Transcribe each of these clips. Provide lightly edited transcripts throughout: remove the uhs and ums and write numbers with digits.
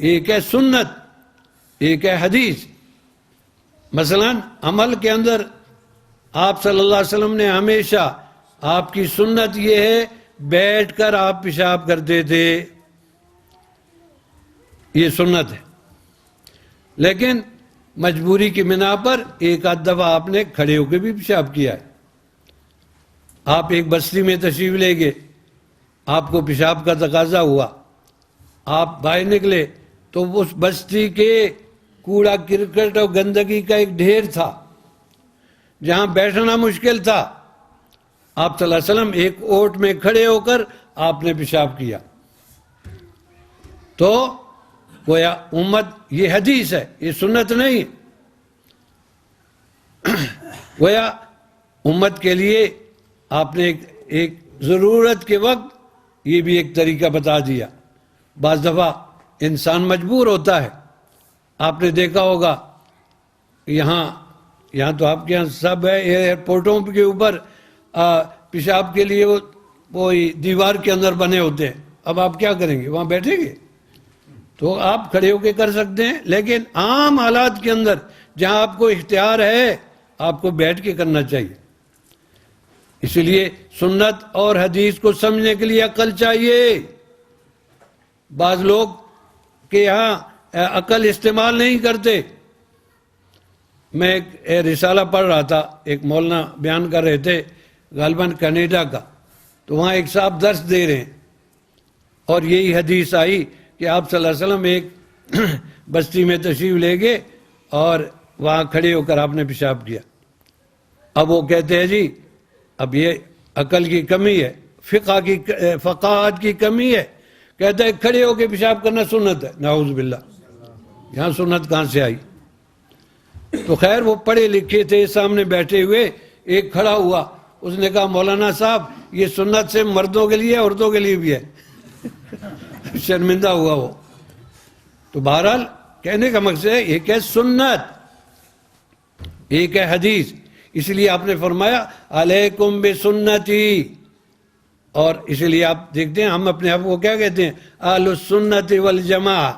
ایک ہے سنت، ایک ہے حدیث۔ مثلا عمل کے اندر آپ صلی اللہ علیہ وسلم نے ہمیشہ، آپ کی سنت یہ ہے بیٹھ کر آپ پیشاب کرتے تھے، یہ سنت ہے۔ لیکن مجبوری کی بنا پر ایک آدھ دفعہ آپ نے کھڑے ہو کے بھی پیشاب کیا ہے۔ آپ ایک بستی میں تشریف لے گئے، آپ کو پیشاب کا تقاضا ہوا، آپ باہر نکلے تو اس بستی کے کوڑا کرکٹ اور گندگی کا ایک ڈھیر تھا جہاں بیٹھنا مشکل تھا۔ آپ صلی اللہ علیہ وسلم ایک اوٹ میں کھڑے ہو کر آپ نے پیشاب کیا۔ تو گویا امت، یہ حدیث ہے، یہ سنت نہیں ہے۔ گویا امت کے لیے آپ نے ایک ضرورت کے وقت یہ بھی ایک طریقہ بتا دیا۔ بعض دفعہ انسان مجبور ہوتا ہے، آپ نے دیکھا ہوگا یہاں تو آپ کے یہاں سب ہے، ایئرپورٹوں کے اوپر پیشاب کے لیے وہ دیوار کے اندر بنے ہوتے ہیں۔ اب آپ کیا کریں گے؟ وہاں بیٹھیں گے؟ تو آپ کھڑے ہو کے کر سکتے ہیں، لیکن عام حالات کے اندر جہاں آپ کو اختیار ہے آپ کو بیٹھ کے کرنا چاہیے۔ اس لیے سنت اور حدیث کو سمجھنے کے لیے عقل چاہیے۔ بعض لوگ کے یہاں عقل استعمال نہیں کرتے۔ میں ایک رسالہ پڑھ رہا تھا، ایک مولانا بیان کر رہے تھے غالباً کینیڈا کا، تو وہاں ایک صاحب درس دے رہے ہیں اور یہی حدیث آئی کہ آپ صلی اللہ علیہ وسلم ایک بستی میں تشریف لے گئے اور وہاں کھڑے ہو کر آپ نے پیشاب کیا۔ اب وہ کہتے ہیں جی اب یہ عقل کی کمی ہے، فقاہت کی کمی ہے۔ کہتا ہے کھڑے ہو کے پیشاب کرنا سنت ہے۔ نعوذ باللہ، یہاں سنت کہاں سے آئی؟ تو خیر وہ پڑھے لکھے تھے، سامنے بیٹھے ہوئے ایک کھڑا ہوا، اس نے کہا مولانا صاحب یہ سنت سے مردوں کے لیے عورتوں کے لیے بھی ہے۔ شرمندہ ہوا وہ۔ تو بہرحال کہنے کا مقصد ہے ایک ہے سنت، ایک ہے حدیث۔ اس لیے آپ نے فرمایا علیکم بسنتی، اور اس لیے آپ دیکھتے ہیں ہم اپنے آپ کو کیا کہتے ہیں؟ اہل السنت والجماعہ،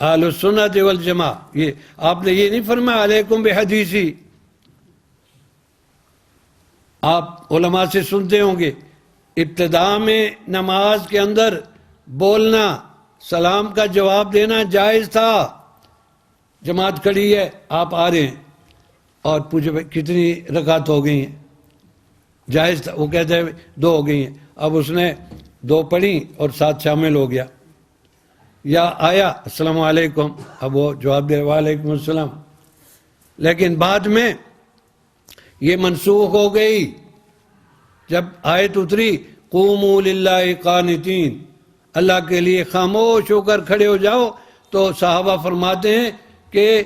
اہل السنت والجماعہ۔ یہ آپ نے یہ نہیں فرمایا علیکم بحدیثی۔ آپ علماء سے سنتے ہوں گے ابتداء میں نماز کے اندر بولنا، سلام کا جواب دینا جائز تھا۔ جماعت کھڑی ہے، آپ آ رہے ہیں اور پوچھے کتنی رکعت ہو گئی ہیں؟ جائز تھا۔ وہ کہتے ہیں 2 ہو گئی ہیں۔ اب اس نے 2 پڑھی اور ساتھ شامل ہو گیا، یا آیا السلام علیکم، اب وہ جواب دے وعلیکم السلام۔ لیکن بعد میں یہ منسوخ ہو گئی جب آیت اتری قوموا للہ قانتین، اللہ کے لیے خاموش ہو کر کھڑے ہو جاؤ، تو صحابہ فرماتے ہیں کہ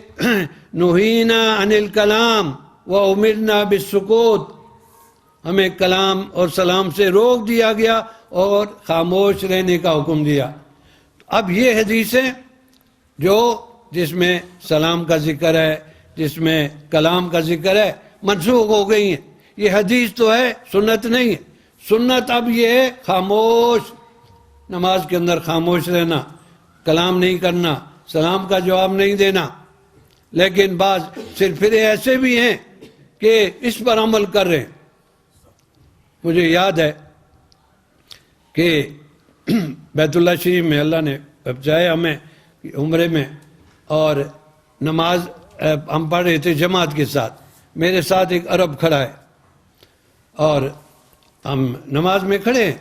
نہینا عن الکلام وامرنا بالسکوت، ہمیں کلام اور سلام سے روک دیا گیا اور خاموش رہنے کا حکم دیا۔ اب یہ حدیثیں جس میں سلام کا ذکر ہے، جس میں کلام کا ذکر ہے، منسوخ ہو گئی ہیں۔ یہ حدیث تو ہے، سنت نہیں ہے۔ سنت اب یہ ہے خاموش، نماز کے اندر خاموش رہنا، کلام نہیں کرنا، سلام کا جواب نہیں دینا۔ لیکن بعض صرف ایسے بھی ہیں کہ اس پر عمل کر رہے ہیں۔ مجھے یاد ہے کہ بیت اللہ شریف میں اللہ نے بچایا ہمیں عمرے میں، اور نماز ہم پڑھ رہے تھے جماعت کے ساتھ، میرے ساتھ ایک عرب کھڑا ہے اور ہم نماز میں کھڑے ہیں۔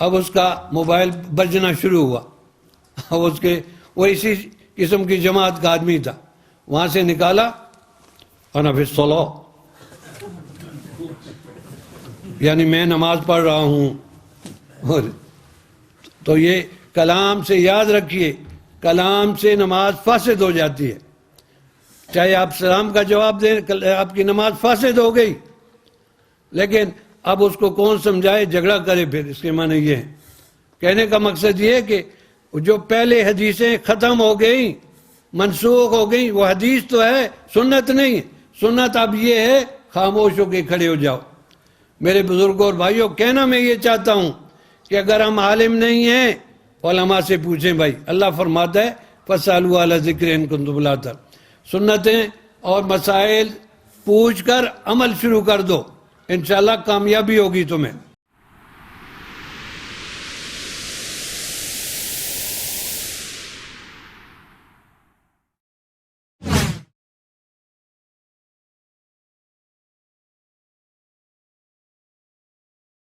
اب اس کا موبائل بجنا شروع ہوا، اب وہ اسی قسم کی جماعت کا آدمی تھا، وہاں سے نکالا انا فی الصلاۃ، یعنی میں نماز پڑھ رہا ہوں۔ اور تو یہ کلام سے یاد رکھیے، کلام سے نماز فاسد ہو جاتی ہے۔ چاہے آپ سلام کا جواب دیں، آپ کی نماز فاسد ہو گئی۔ لیکن اب اس کو کون سمجھائے، جھگڑا کرے، پھر اس کے معنی یہ ہے۔ کہنے کا مقصد یہ ہے کہ جو پہلے حدیثیں ختم ہو گئیں، منسوخ ہو گئیں، وہ حدیث تو ہے، سنت نہیں ہے۔ سنت اب یہ ہے خاموش ہو کے کھڑے ہو جاؤ۔ میرے بزرگوں اور بھائیوں، کہنا میں یہ چاہتا ہوں کہ اگر ہم عالم نہیں ہیں، علماء سے پوچھیں بھائی، اللہ فرماتا ہے فَاسْأَلُوا أَهْلَ الذِّكْرِ إِن كُنتُمْ لَا تَعْلَمُونَ۔ سنتیں اور مسائل پوچھ کر عمل شروع کر دو، انشاءاللہ کامیابی ہوگی تمہیں۔